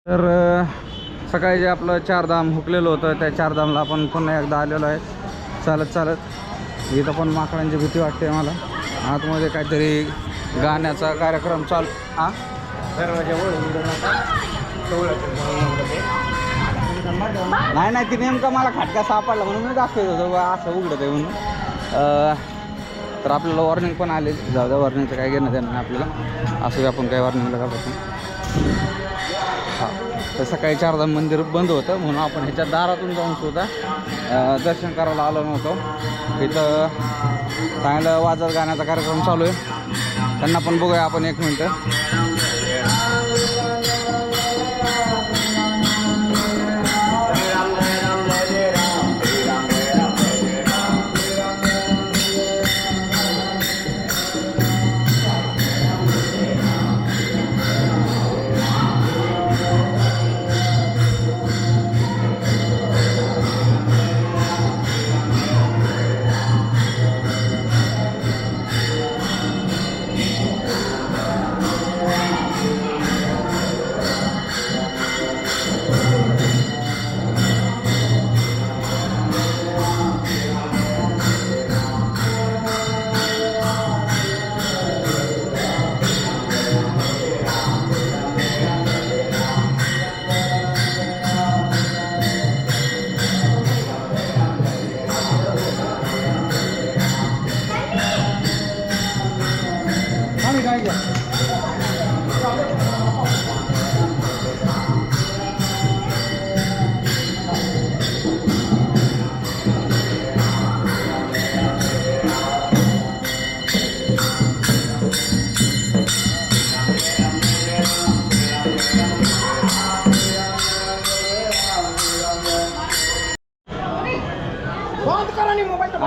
तर सकाळी जे आपलं चारधाम हुकलेलं होतं त्या चारधामला आपण पुन्हा एकदा आलेलो आहे चालत चालत. इथं पण माकडांची भीती वाटते मला. आतमध्ये काहीतरी गाण्याचा कार्यक्रम चालू. हां नाही नाही ती नेमका मला खटका सापडला म्हणून मी दाखवत होतो असं उघडत आहे म्हणून. तर आपल्याला वॉर्निंग पण आली. जाऊ द्या, वॉर्निंगचं काय घेणं देणं नाही आपल्याला. असं आपण काही वॉर्निंगला घालतो. हां तर सकाळी चारधाम मंदिर बंद होतं म्हणून आपण ह्याच्या दारातून जाऊन सुद्धा दर्शन करायला आलो नव्हतो. इथं चांगलं वाजत गाण्याचा कार्यक्रम चालू आहे. त्यांना पण बघूया आपण एक मिनटं.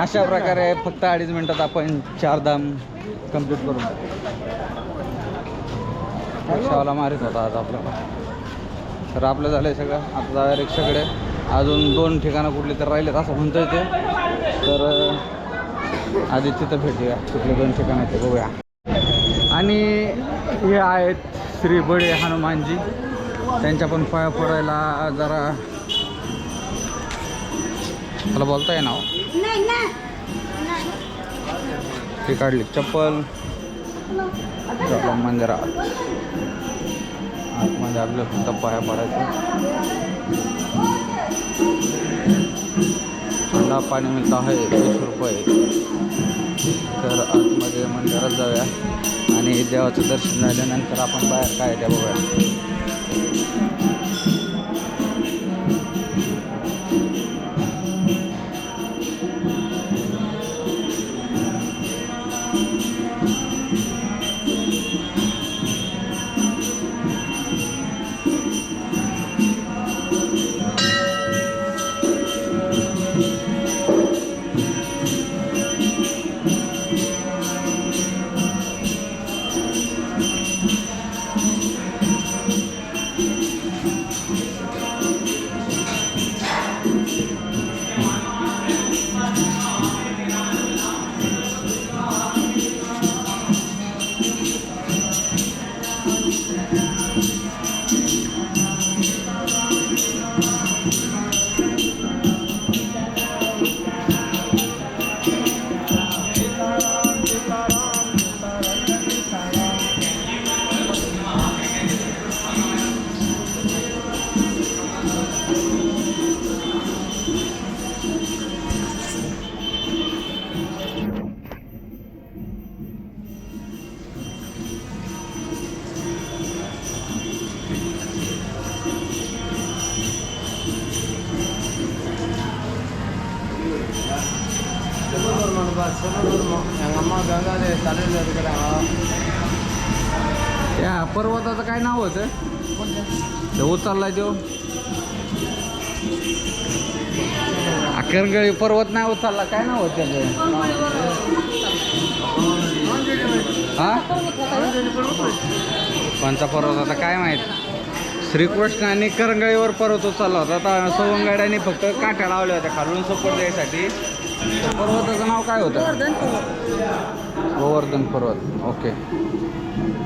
अशा प्रकारे फक्त 2.5 मिनिटात आपण चारधाम कंप्लीट करू. रिक्षावाला मारित होता आज आपल्याला. तर आपलं झालं आहे सगळं. आता जाऊया रिक्षाकडे. अजून 2 ठिकाणं कुठली तर राहिलेत असं म्हणतोय ते. तर आधी तिथं भेटूया कुठले 2 ठिकाणं आहेत ते बघूया. आणि हे आहेत श्री बडे हनुमानजी. त्यांच्या पण पाया पडायला जरा मला बोलता येईना. ती काढली चप्पल. चला मंदिरात आतमध्ये आपल्या फक्त पाया पडायचं. थंडा पाणी मिळतं आहे 20 रुपये. तर आतमध्ये मंदिरात जाऊया आणि देवाचं दर्शन झाल्यानंतर आपण बाहेर काय त्या बघूया. त्या पर्वताचं काय नाव होतं ते उचललाय तो अकरगळी पर्वत नाही उचलला. काय नाव होतं त्याचं? हा कोणता पर्वत आता काय माहीत. श्रीकृष्णाने करंगळीवर पर्वत उचलला होता. आता सवंगड्याने फक्त काठ्या लावल्या होत्या खालून सपोर्ट द्यायसाठी. पर्वताचं नाव काय होतं? गोवर्धन पर्वत. ओके.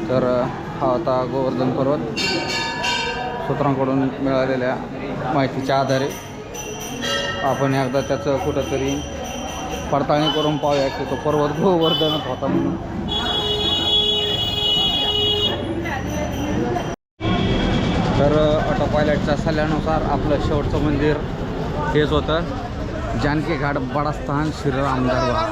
तर हा होता गोवर्धन पर्वत. सूत्रांकडून मिळालेल्या माहितीच्या आधारे आपण एकदा त्याचं कुठंतरी पडताळणी करून पाहूया की तो पर्वत गोवर्धनच होता म्हणून. तर ऑटो पायलटच्या सल्ल्यानुसार आपलं शेवटचं मंदिर हेच होतं, जानकी घाट बडास्थान श्रीराम दरबार.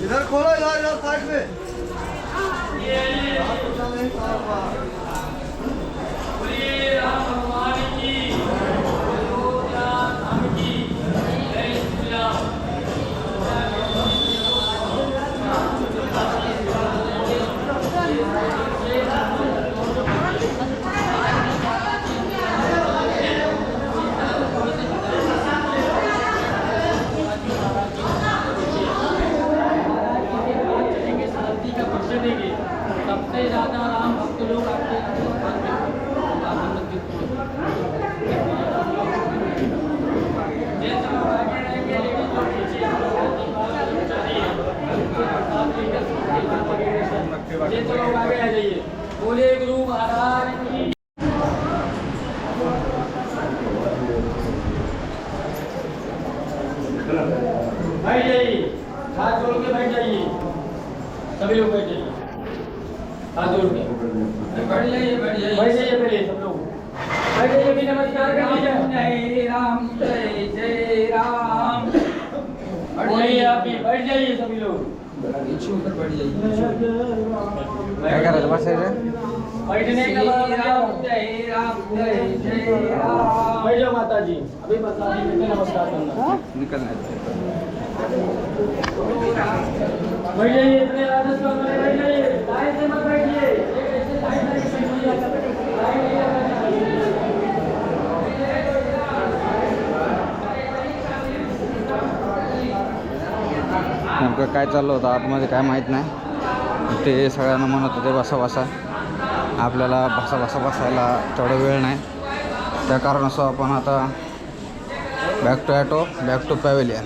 इधर खोलो, इधर साइड में. सबसे ज़्यादा राम भक्त लोग आपके आगे आ जाइए. बोले गुरु महाराज की. बैठ जाइए, हाथ जोड़ के बैठ जाइए, सभी लोग बैठ जाइए, हाथ जोड़ के बैठ जाइए पहले सब लोग बैठ जाइए. भी नमस्कार कर लीजिए. जय राम जय राम. बोलिए आप भी बैठ जाइए सभी लोग. काय करायचं बसायचं? बैठने का राम जय राम जय राम. बैठ जाओ माता जी. अभी माता जी को नमस्कार करना. निकलणार. बैठ जाइए इतने राजस्थान में. बैठ जाइए, लाइन से मत बैठिए. ऐसे लाइन लगी नेमकं काय चाललं होतं आतमध्ये काय माहीत नाही. ते सगळ्यांना म्हणत होते बसा बसा, आपल्याला बसायला तेवढा वेळ नाही. त्या कारणास्तव आपण आता back to auto, back to pavilion.